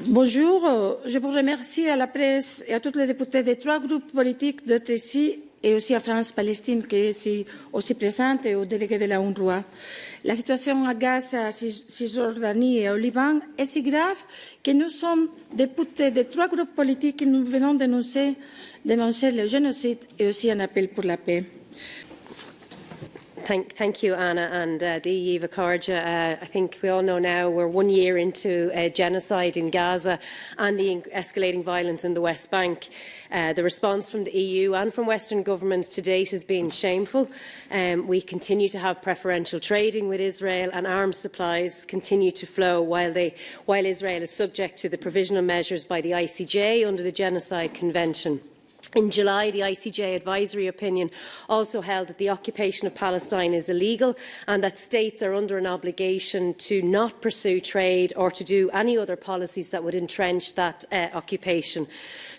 Bonjour, je vous remercie à la presse et à tous les députés des trois groupes politiques d'être ici et aussi à France-Palestine qui est aussi présente et aux délégués de la UNRWA. La situation à Gaza, Cisjordanie et au Liban est si grave que nous sommes députés des trois groupes politiques et nous venons dénoncer le génocide et aussi un appel pour la paix. Thank you, Anna, and Eva Corja. I think we all know now we're 1 year into genocide in Gaza and the escalating violence in the West Bank. The response from the EU and from Western governments to date has been shameful. We continue to have preferential trading with Israel and arms supplies continue to flow while Israel is subject to the provisional measures by the ICJ under the Genocide Convention. In July, the ICJ advisory opinion also held that the occupation of Palestine is illegal and that states are under an obligation to not pursue trade or to do any other policies that would entrench that occupation.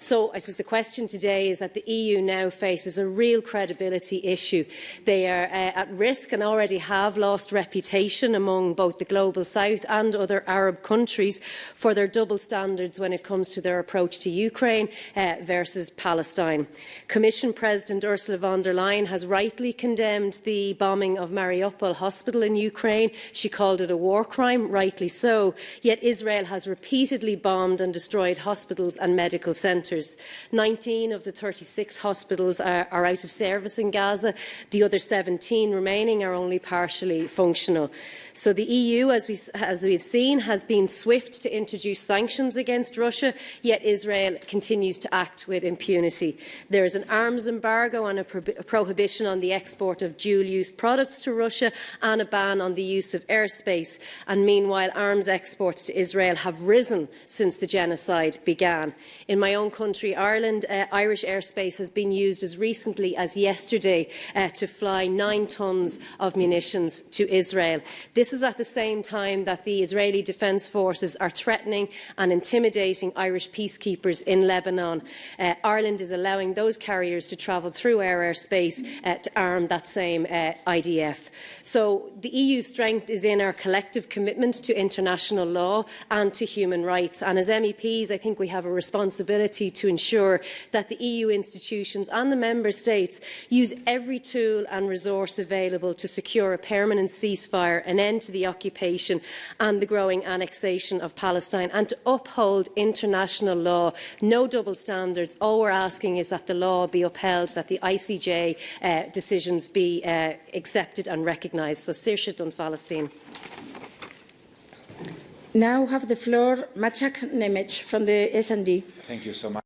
So I suppose the question today is that the EU now faces a real credibility issue. They are at risk and already have lost reputation among both the Global South and other Arab countries for their double standards when it comes to their approach to Ukraine versus Palestine. Commission President Ursula von der Leyen has rightly condemned the bombing of Mariupol Hospital in Ukraine. She called it a war crime, rightly so. Yet Israel has repeatedly bombed and destroyed hospitals and medical centres. 19 of the 36 hospitals are out of service in Gaza. The other 17 remaining are only partially functional. So the EU, as we've seen, has been swift to introduce sanctions against Russia, yet Israel continues to act with impunity. There is an arms embargo and a prohibition on the export of dual-use products to Russia and a ban on the use of airspace. And meanwhile, arms exports to Israel have risen since the genocide began. In my own country, Ireland, Irish airspace has been used as recently as yesterday to fly 9 tonnes of munitions to Israel. This is at the same time that the Israeli Defence Forces are threatening and intimidating Irish peacekeepers in Lebanon. Ireland is allowing those carriers to travel through our airspace to arm that same IDF. So the EU's strength is in our collective commitment to international law and to human rights. And as MEPs, I think we have a responsibility to ensure that the EU institutions and the Member States use every tool and resource available to secure a permanent ceasefire, an end to the occupation and the growing annexation of Palestine, and to uphold international law. No double standards. All we're asking is that the law be upheld, that the ICJ decisions be accepted and recognised. So Saoirse Dún Palestine. Now have the floor Maciek Nemec from the S&D. Thank you so much.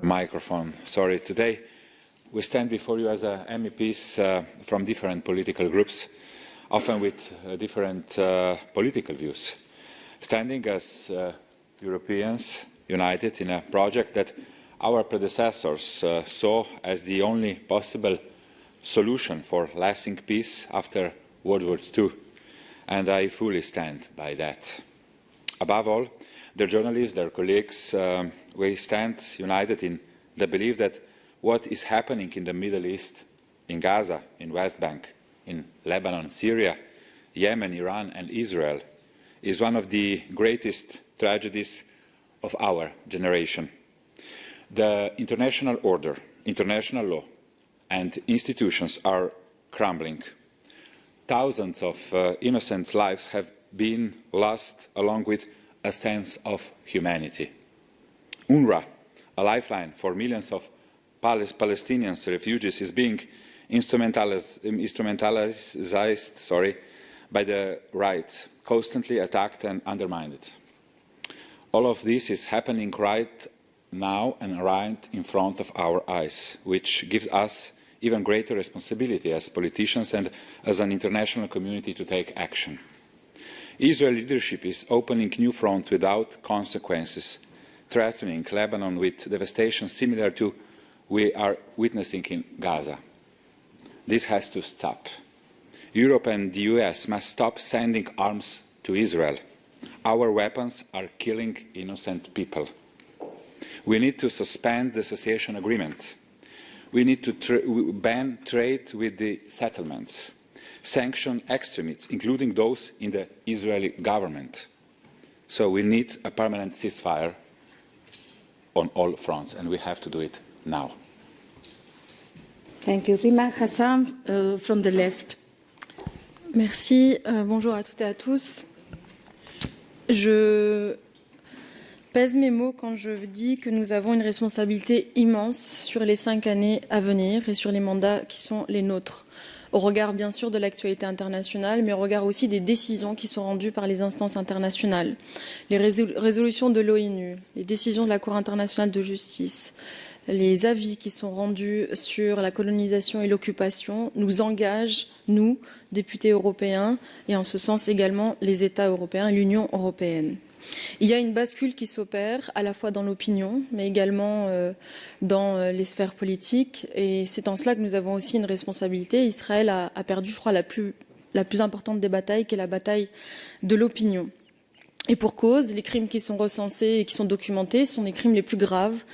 Microphone. Sorry. Today we stand before you as MEPs from different political groups, often with different political views, standing as Europeans united in a project that our predecessors saw as the only possible solution for lasting peace after World War II, and I fully stand by that. Above all, their journalists, their colleagues, we stand united in the belief that what is happening in the Middle East, in Gaza, in West Bank, in Lebanon, Syria, Yemen, Iran and Israel is one of the greatest tragedies of our generation. The international order, international law and institutions are crumbling. Thousands of innocent lives have been lost, along with a sense of humanity. UNRWA, a lifeline for millions of Palestinian refugees, is being instrumentalized by the right, constantly attacked and undermined. All of this is happening right now and right in front of our eyes, which gives us even greater responsibility as politicians and as an international community to take action. Israel leadership is opening new fronts without consequences, threatening Lebanon with devastation similar to what we are witnessing in Gaza. This has to stop. Europe and the US must stop sending arms to Israel. Our weapons are killing innocent people. We need to suspend the association agreement. We need to ban trade with the settlements. sanction extremists, including those in the Israeli government. So we need a permanent ceasefire on all fronts, and we have to do it now. Thank you. Rima Hassan from the left. Merci. Bonjour à toutes et à tous. Je pèse mes mots quand je dis que nous avons une responsabilité immense sur les 5 années à venir et sur les mandats qui sont les nôtres. Au regard bien sûr de l'actualité internationale, mais au regard aussi des décisions qui sont rendues par les instances internationales. Les résolutions de l'ONU, les décisions de la Cour internationale de justice, les avis qui sont rendus sur la colonisation et l'occupation nous engagent, nous, députés européens, et en ce sens également les États européens et l'Union européenne. Il y a une bascule qui s'opère à la fois dans l'opinion, mais également dans les sphères politiques. Et c'est en cela que nous avons aussi une responsabilité. Israël a perdu, je crois, la plus importante des batailles, qui est la bataille de l'opinion. Et pour cause, les crimes qui sont recensés et qui sont documentés sont les crimes les plus graves.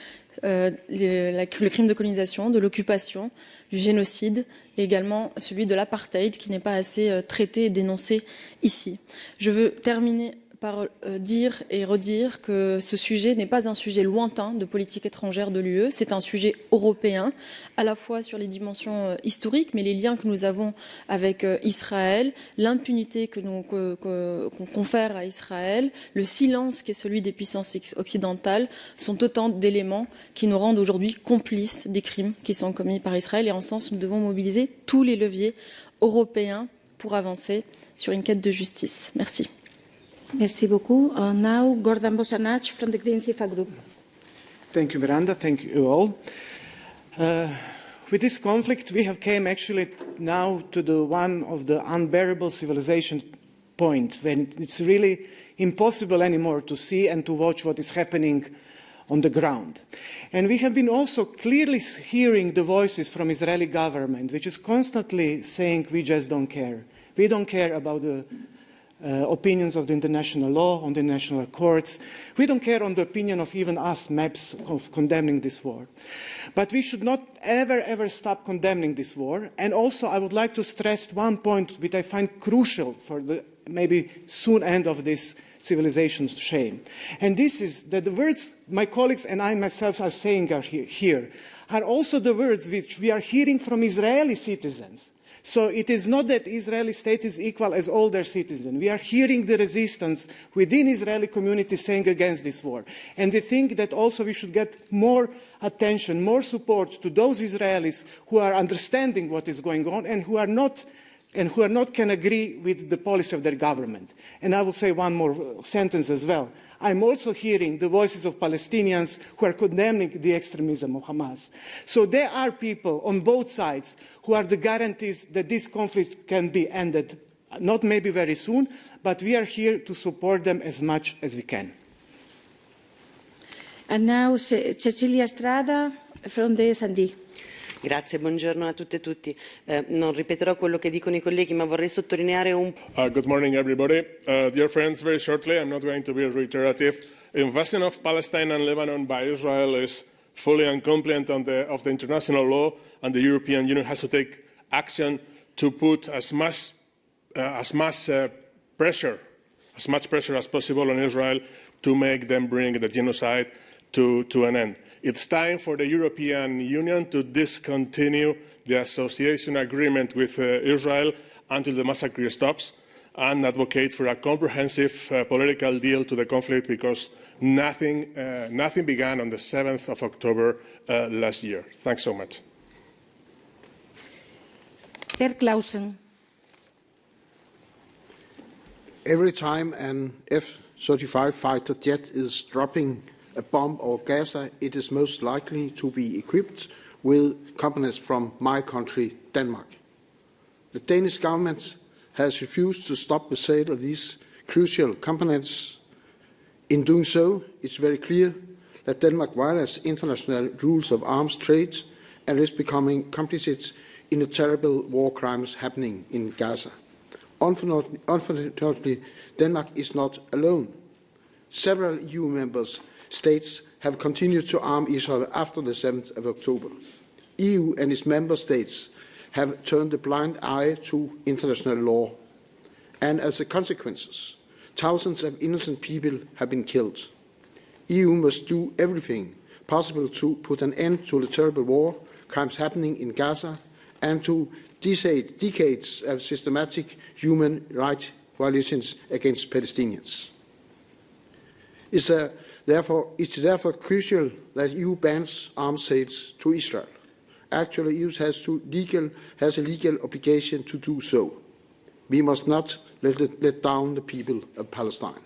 Le crime de colonisation, de l'occupation, du génocide, et également celui de l'apartheid, qui n'est pas assez traité et dénoncé ici. Je veux terminer par dire et redire que ce sujet n'est pas un sujet lointain de politique étrangère de l'UE, c'est un sujet européen, à la fois sur les dimensions historiques, mais les liens que nous avons avec Israël, l'impunité qu'on confère à Israël, le silence qui est celui des puissances occidentales, sont autant d'éléments qui nous rendent aujourd'hui complices des crimes qui sont commis par Israël. Et en ce sens, nous devons mobiliser tous les leviers européens pour avancer sur une quête de justice. Merci. Merci beaucoup. Now, Gordon Bosanac from the Green CIFA Group. Thank you, Miranda. Thank you all. With this conflict, we have came actually now to the one of the unbearable civilization point, when it's really impossible anymore to see and to watch what is happening on the ground. And we have been also clearly hearing the voices from Israeli government, which is constantly saying, we just don't care. We don't care about the opinions of the international law, on the national courts. We don't care on the opinion of even us, MEPs, of condemning this war. But we should not ever stop condemning this war. And also I would like to stress one point which I find crucial for the maybe soon end of this civilization's shame. And this is that the words my colleagues and I myself are saying here are also the words which we are hearing from Israeli citizens. So it is not that Israeli state is equal as all their citizens. We are hearing the resistance within Israeli community saying against this war. And we think that also we should get more attention, more support to those Israelis who are understanding what is going on and who are not can agree with the policy of their government. And I will say one more sentence as well. I'm also hearing the voices of Palestinians who are condemning the extremism of Hamas. So there are people on both sides who are the guarantees that this conflict can be ended, not maybe very soon, but we are here to support them as much as we can. And now Cecilia Strada from the S&D. Grazie, buongiorno a tutte e tutti. Non ripeterò quello che dicono i colleghi, ma vorrei sottolineare un... Good morning, everybody. Dear friends, very shortly, I'm not going to be reiterative. Invasion of Palestine and Lebanon by Israel is fully uncompliant of the international law, and the European Union has to take action to put as much pressure as possible on Israel to make them bring the genocide to an end. It's time for the European Union to discontinue the association agreement with Israel until the massacre stops and advocate for a comprehensive political deal to the conflict, because nothing began on the 7th of October last year. Thanks so much. Per Clausen. Every time an F-35 fighter jet is dropping a bomb or Gaza, it is most likely to be equipped with components from my country, Denmark. The Danish government has refused to stop the sale of these crucial components. In doing so, it's very clear that Denmark violates international rules of arms trade and is becoming complicit in the terrible war crimes happening in Gaza. Unfortunately, Denmark is not alone. Several EU states have continued to arm Israel after the 7th of October. EU and its member states have turned a blind eye to international law. And as a consequence, thousands of innocent people have been killed. EU must do everything possible to put an end to the terrible war crimes happening in Gaza and to decades of systematic human rights violations against Palestinians. It's therefore crucial that EU bans arms sales to Israel. Actually, EU has a legal obligation to do so. We must not let down the people of Palestine.